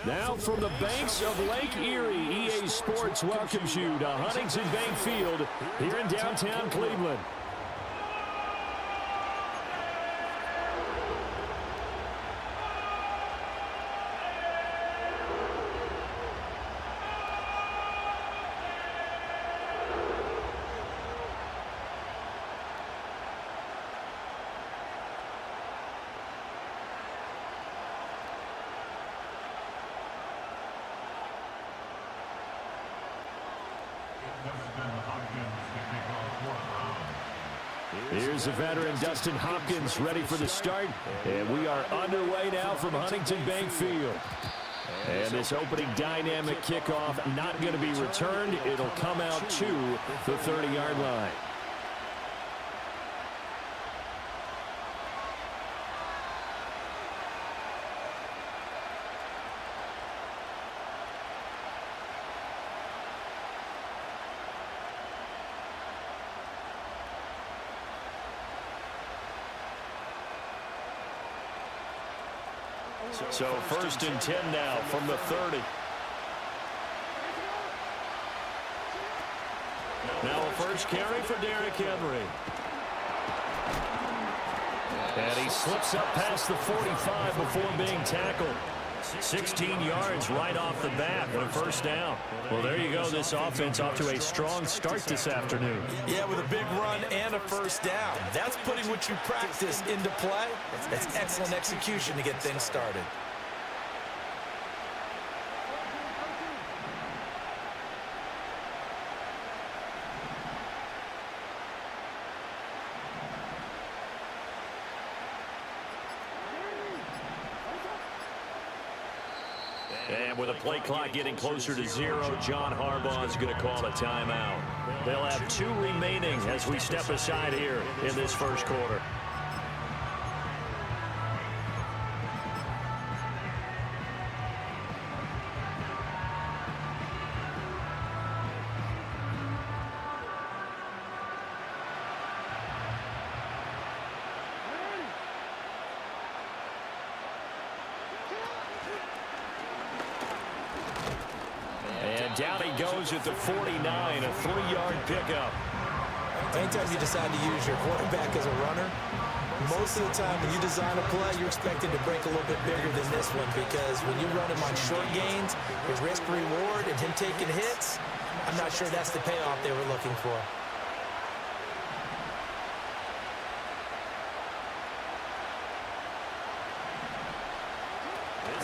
Now from the banks of Lake Erie, EA Sports welcomes you to Huntington Bank Field here in downtown Cleveland. Here's the veteran Dustin Hopkins ready for the start, and we are underway now from Huntington Bank Field. And this opening dynamic kickoff not going to be returned. It'll come out to the 30-yard line. So first and 10 now from the 30. Now a first carry for Derrick Henry. And he slips up past the 45 before being tackled. 16 yards right off the bat and a first down. Well, there you go. This offense off to a strong start this afternoon. Yeah, with a big run and a first down. That's putting what you practice into play. That's excellent execution to get things started. And with a play clock getting closer to 0, John Harbaugh is going to call a timeout. They'll have 2 remaining as we step aside here in this first quarter. Down he goes at the 49, a 3-yard pickup. Anytime you decide to use your quarterback as a runner, most of the time when you design a play, you're expected to break a little bit bigger than this one, because when you run him on short gains, your risk-reward and him taking hits, I'm not sure that's the payoff they were looking for.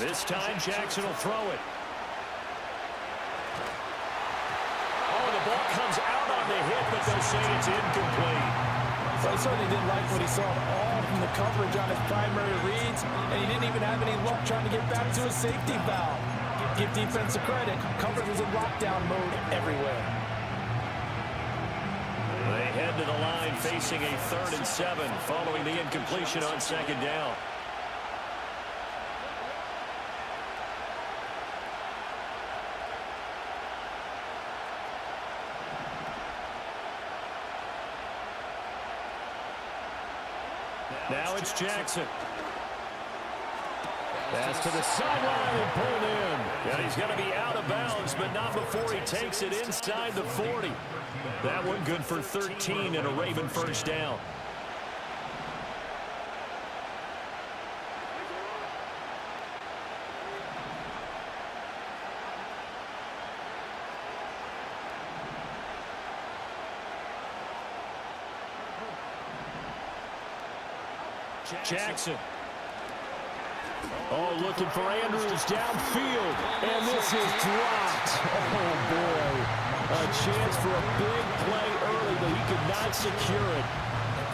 This time Jackson will throw it. Ball comes out on the hit, but they'll say it's incomplete. So he certainly didn't like what he saw at all from the coverage on his primary reads, and he didn't even have any luck trying to get back to his safety valve. Give defense a credit. Coverage was in lockdown mode everywhere. They head to the line facing a 3rd and 7 following the incompletion on 2nd down. Now it's Jackson. Pass to the sideline and pulled in. And he's going to be out of bounds, but not before he takes it inside the 40. That one good for 13 and a Raven first down. Jackson. Oh, looking for Andrews downfield. And this is dropped. Oh, boy. A chance for a big play early, but he could not secure it.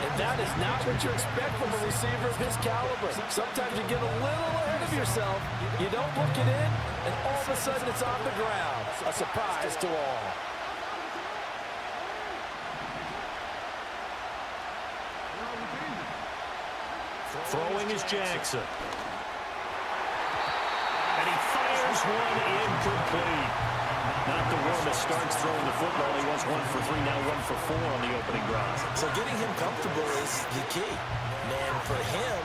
And that is not what you expect from a receiver of his caliber. Sometimes you get a little ahead of yourself. You don't look it in, and all of a sudden it's on the ground. A surprise to all. Throwing is Jackson. And he fires one incomplete. Not the one that starts throwing the football. He was 1 for 3, now 1 for 4 on the opening drive. So getting him comfortable is the key. And for him,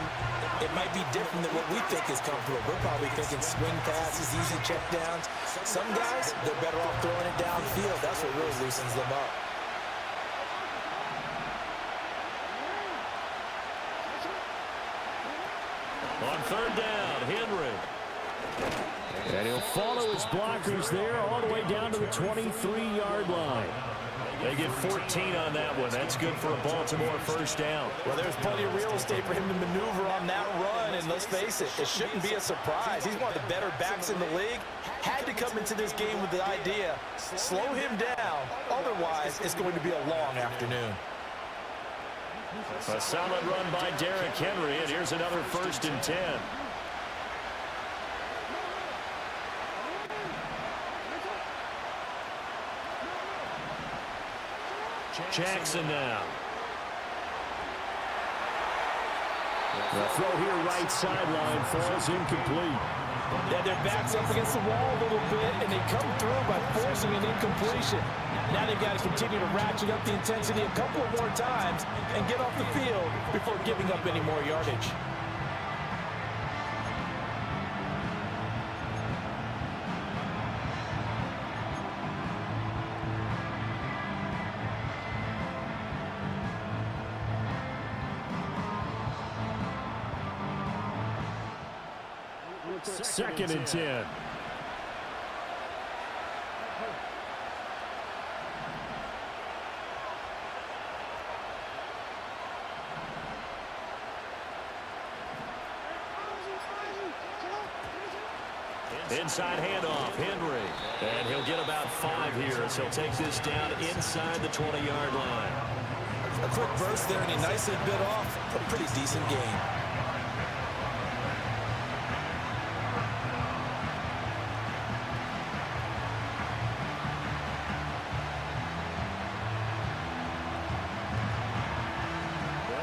it might be different than what we think is comfortable. We're probably thinking swing passes, easy checkdowns. Some guys, they're better off throwing it downfield. That's what really loosens them up. On third down, Henry. And he'll follow his blockers there all the way down to the 23-yard line. They get 14 on that one. That's good for a Baltimore first down. Well, there's plenty of real estate for him to maneuver on that run, and let's face it, it shouldn't be a surprise. He's one of the better backs in the league. Had to come into this game with the idea, slow him down. Otherwise, it's going to be a long afternoon. A solid run by Derrick Henry, and here's another 1st and 10. Jackson now. The throw here right sideline falls incomplete. Yeah, their back's up against the wall a little bit, and they come through by forcing an incompletion. Now they've got to continue to ratchet up the intensity a couple of more times and get off the field before giving up any more yardage. Second and 10. Inside handoff, Henry. And he'll get about 5 here as he'll take this down inside the 20-yard line. A quick burst there, and he nicely bit off a pretty decent game.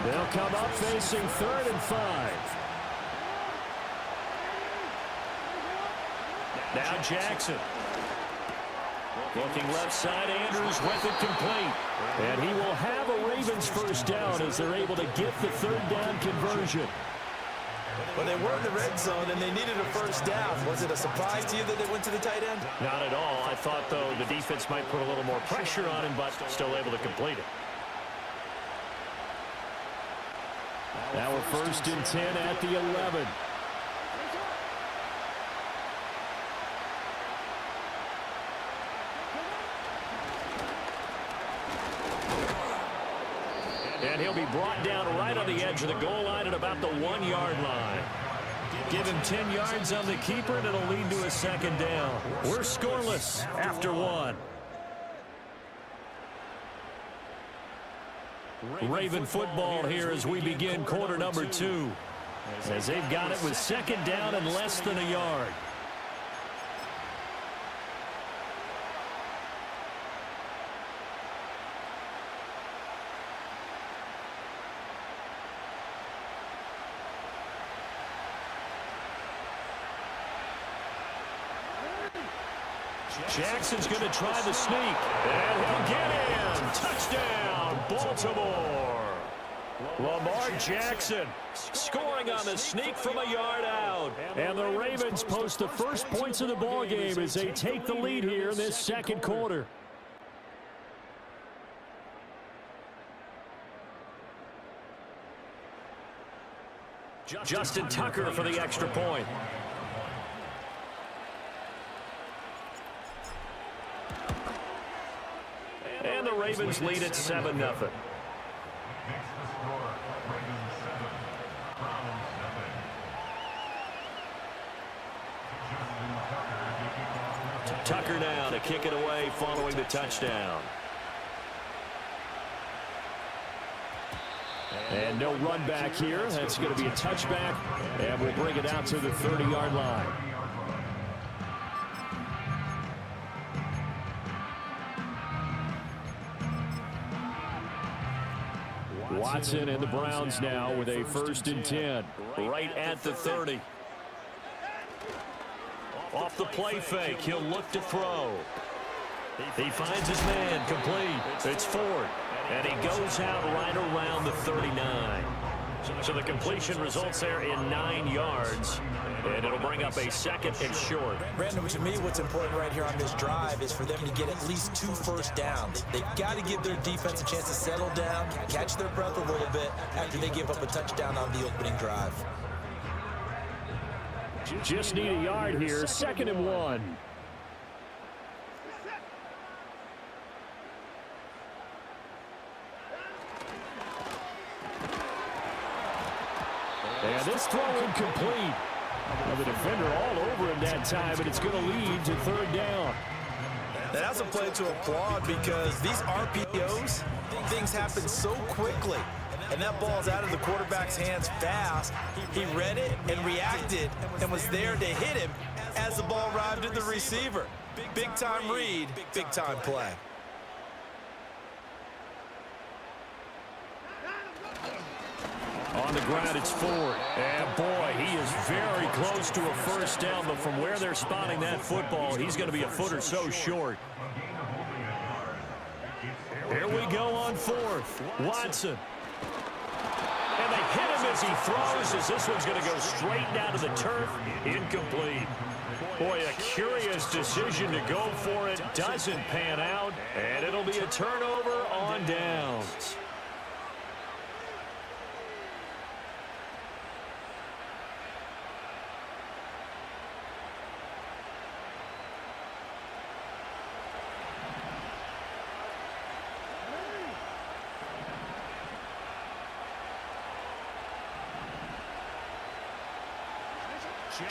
They'll come up facing 3rd and 5. Now Jackson. Looking left side, Andrews with it complete. And he will have a Ravens first down as they're able to get the 3rd down conversion. Well, they were in the red zone, and they needed a first down. Was it a surprise to you that they went to the tight end? Not at all. I thought, though, the defense might put a little more pressure on him, but still able to complete it. Now we're 1st and 10 at the 11. And he'll be brought down right on the edge of the goal line at about the 1-yard line. Give him 10 yards on the keeper, and it'll lead to a 2nd down. We're scoreless after 1. Raven football here as we begin quarter number 2. As they've got it with 2nd down and less than a yard. Jackson's going to try the sneak. And he'll get in. Touchdown, Baltimore. Lamar Jackson scoring on the sneak from a yard out. And the Ravens post the first points of the ballgame as they take the lead here in this 2nd quarter. Justin Tucker for the extra point. And the Ravens lead at 7-0. Tucker now to kick it away following the touchdown. And no run back here. That's going to be a touchback. And we'll bring it out to the 30-yard line. Watson and the Browns now with a 1st and 10. Right at the 30. Off the play fake, he'll look to throw. He finds his man complete. It's Ford. And he goes out right around the 39. So the completion results there in 9 yards. And it'll bring up a 2nd and short. Brandon, to me, what's important right here on this drive is for them to get at least 2 first downs. They've got to give their defense a chance to settle down, catch their breath a little bit after they give up a touchdown on the opening drive. Just need a yard here, 2nd and 1. And this throw incomplete. Well, the defender all over him that time, but it's going to lead to 3rd down. That's a play to applaud because these RPOs, things happen so quickly. And that ball's out of the quarterback's hands fast. He read it and reacted and was there to hit him as the ball arrived at the receiver. Big-time read, big-time play. On the ground, it's Ford. And boy, he is very close to a first down, but from where they're spotting that football, he's going to be a foot or so short. Here we go on 4th. Watson. And they hit him as he throws, as this one's going to go straight down to the turf. Incomplete. Boy, a curious decision to go for it. Doesn't pan out, and it'll be a turnover on downs.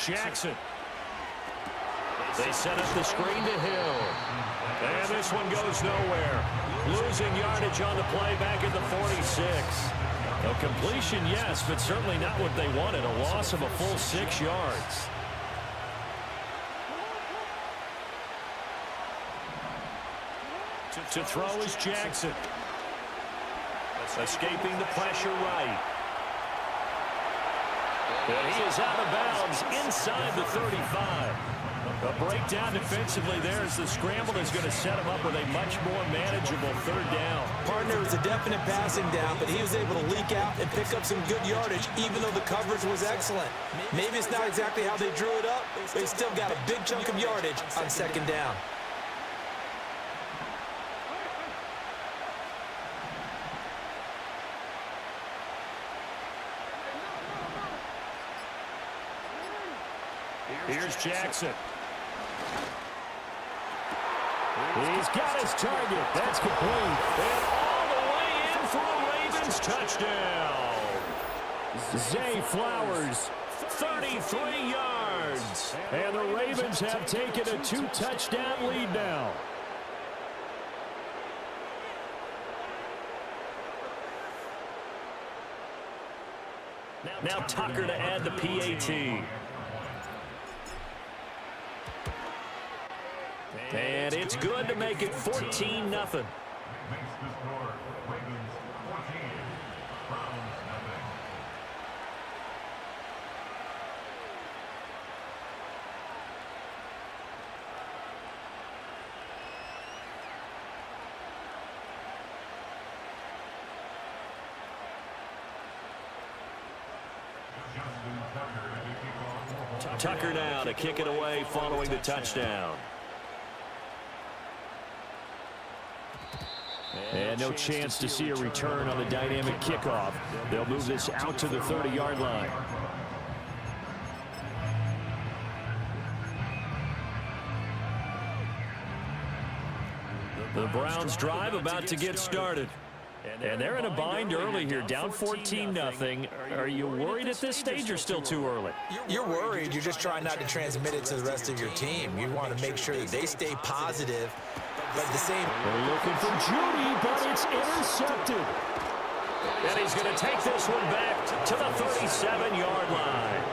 Jackson. They set up the screen to Hill. And this one goes nowhere. Losing yardage on the play back at the 46. A completion, yes, but certainly not what they wanted. A loss of a full 6 yards. To throw is Jackson. Escaping the pressure right. And he is out of bounds inside the 35. A breakdown defensively there as the scramble is going to set him up with a much more manageable 3rd down. Partner, was a definite passing down, but he was able to leak out and pick up some good yardage, even though the coverage was excellent. Maybe it's not exactly how they drew it up, but he still got a big chunk of yardage on 2nd down. Here's Jackson. He's got his target. That's complete. And all the way in for a Ravens touchdown. Zay Flowers, 33 yards. And the Ravens have taken a 2-touchdown lead now. Now Tucker to add the PAT. And it's good to make it 14-0. Tucker now to kick it away following the touchdown. And no chance to see a return on the dynamic kickoff. They'll move this out to the 30-yard line. The Browns drive about to get started. And they're in a bind early here, down 14-0. Are you worried at this stage or still too early? You're worried. You're just trying not to transmit it to the rest of your team. You want to make sure that they stay positive. But the same. They're looking for Judy, but it's intercepted. And he's going to take this one back to the 37-yard line.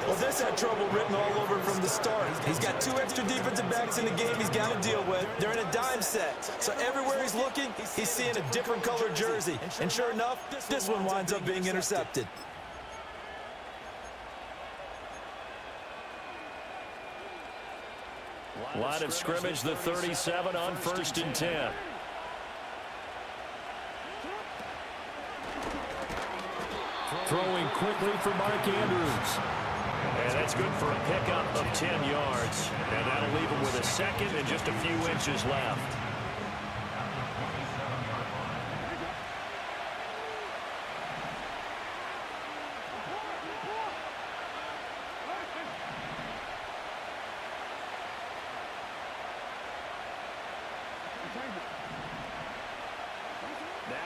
Well, this had trouble written all over from the start. He's got 2 extra defensive backs in the game he's got to deal with. They're in a dime set. So everywhere he's looking, he's seeing a different color jersey. And sure enough, this one winds up being intercepted. Line of scrimmage, the 37 on 1st and 10. throwing quickly for Mark Andrews. And that's good for a pickup of 10 yards. And that'll leave him with a second and just a few inches left.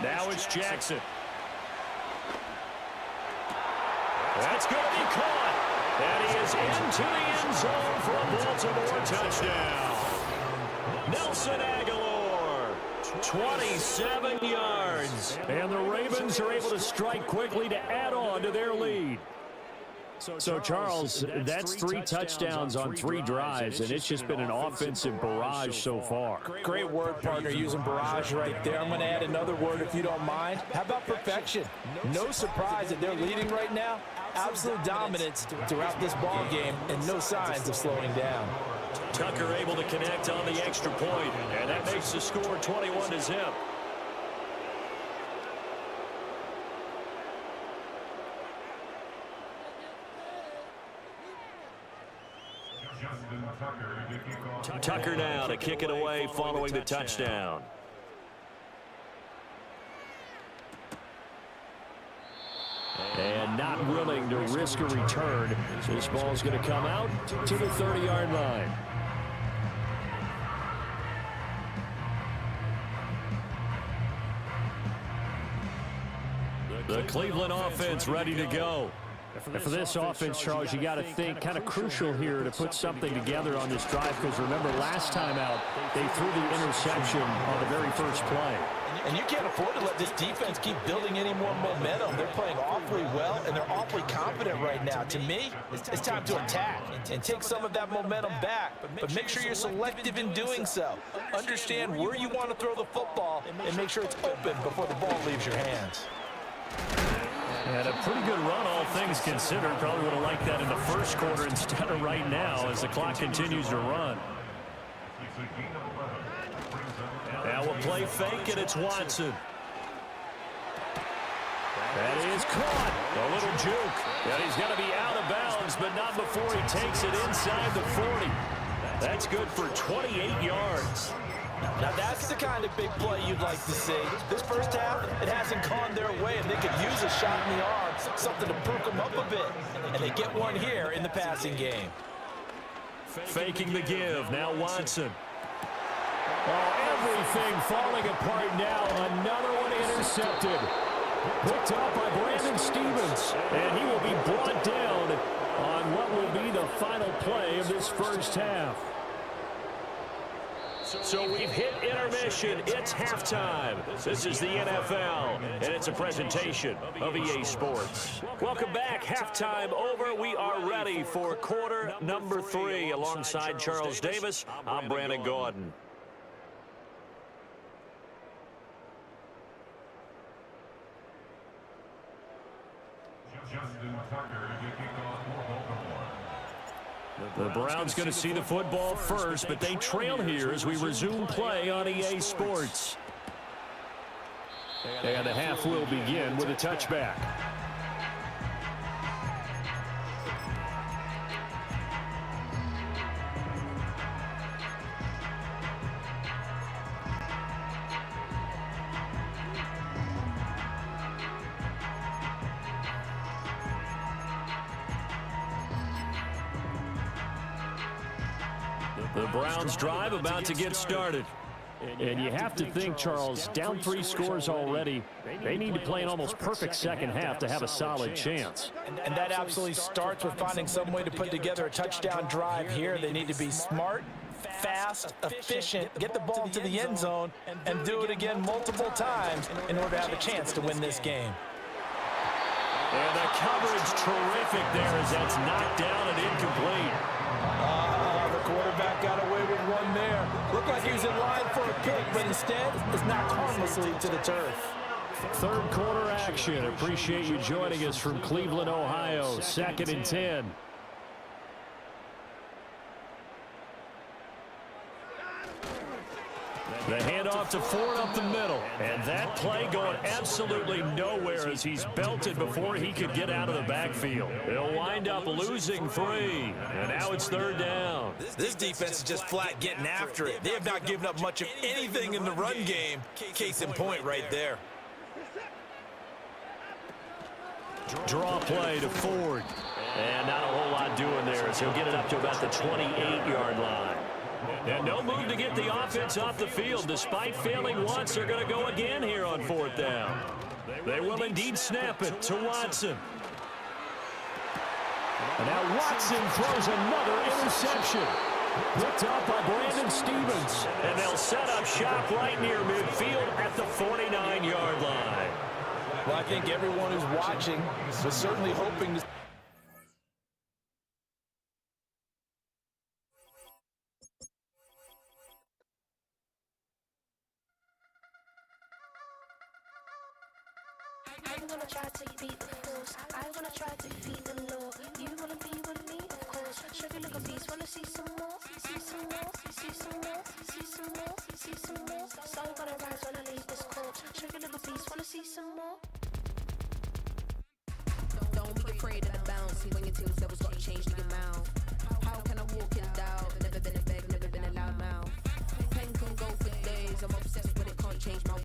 Now it's Jackson. That's going to be caught. And he is into the end zone for a Baltimore touchdown. Nelson Aguilar, 27 yards. And the Ravens are able to strike quickly to add on to their lead. So, Charles, that's 3 touchdowns on 3 drives, and it's just been an offensive barrage so far. Great word, partner, using barrage right there. I'm going to add another word if you don't mind. How about perfection? No surprise that they're leading right now. Absolute dominance throughout this ball game and no signs of slowing down. Tucker able to connect on the extra point, and that makes the score 21-0. Tucker now to kick it away following the touchdown. And not willing to risk a return. This ball's going to come out to the 30-yard line. The Cleveland offense ready to go. For this offense, Charles, you got to think kind of crucial here to put something together on this drive, because remember last time out they threw the interception on the very first play. And you can't afford to let this defense keep building any more momentum. They're playing awfully well, and they're awfully confident right now. To me, it's time to attack and take some of that momentum back, but make sure you're selective in doing so. Understand where you want to throw the football and make sure it's open before the ball leaves your hands. And a pretty good run, all things considered. Probably would have liked that in the first quarter instead of right now as the clock continues to run. Now we'll play fake, and it's Watson. That is caught. A little juke. And he's going to be out of bounds, but not before he takes it inside the 40. That's good for 28 yards. Now that's the kind of big play you'd like to see. This first half, it hasn't gone their way, and they could use a shot in the arm, something to perk them up a bit. And they get one here in the passing game. Faking the give. Now Watson. Oh, everything falling apart now. Another one intercepted. Picked up by Brandon Stevens. And he will be brought down on what will be the final play of this first half. So we've hit intermission. It's halftime. This is the NFL, and it's a presentation of EA Sports. Welcome back. Halftime over. We are ready for quarter number 3. Alongside Charles Davis, I'm Brandon Gordon. The Browns going to see the football first, but they trail here as we resume play on EA Sports. And the half will begin with a touchback. The Browns drive about to get started. And you have to think, Charles, down 3 scores already. They need to play an almost perfect second half to have a solid chance. And that absolutely starts with finding some way to put together a touchdown drive here. They need to be smart, fast, efficient, get the ball to the end zone, and do it again multiple times in order to have a chance to win this game. And the coverage terrific there as that's knocked down and incomplete. The quarterback got away with one there. Looked like he was in line for a pick, but instead it's knocked harmlessly to the turf. Third quarter action. Appreciate you joining us from Cleveland, Ohio. 2nd and 10. The handoff to Ford up the middle. And that play going absolutely nowhere as he's belted before he could get out of the backfield. They'll wind up losing 3. And now it's 3rd down. This defense is just flat getting after it. They have not given up much of anything in the run game. Case in point right there. Draw play to Ford. And not a whole lot doing there as he'll get it up to about the 28-yard line. And no move to get the offense off the field. Despite failing once, they're going to go again here on 4th down. They will indeed snap it to Watson. And now Watson throws another interception. Picked up by Brandon Stevens. And they'll set up shop right near midfield at the 49-yard line. Well, I think everyone who's watching was certainly hoping to... I'm gonna try to beat the force. I'm gonna try to beat the law. You wanna be with me, of course. Show you look a beast. Wanna see some more? See some more? See some more? See some more? See some more? So I'm gonna rise when I leave this court. Show you look a beast. Wanna see some more? Don't be afraid of the bounce. When your team's double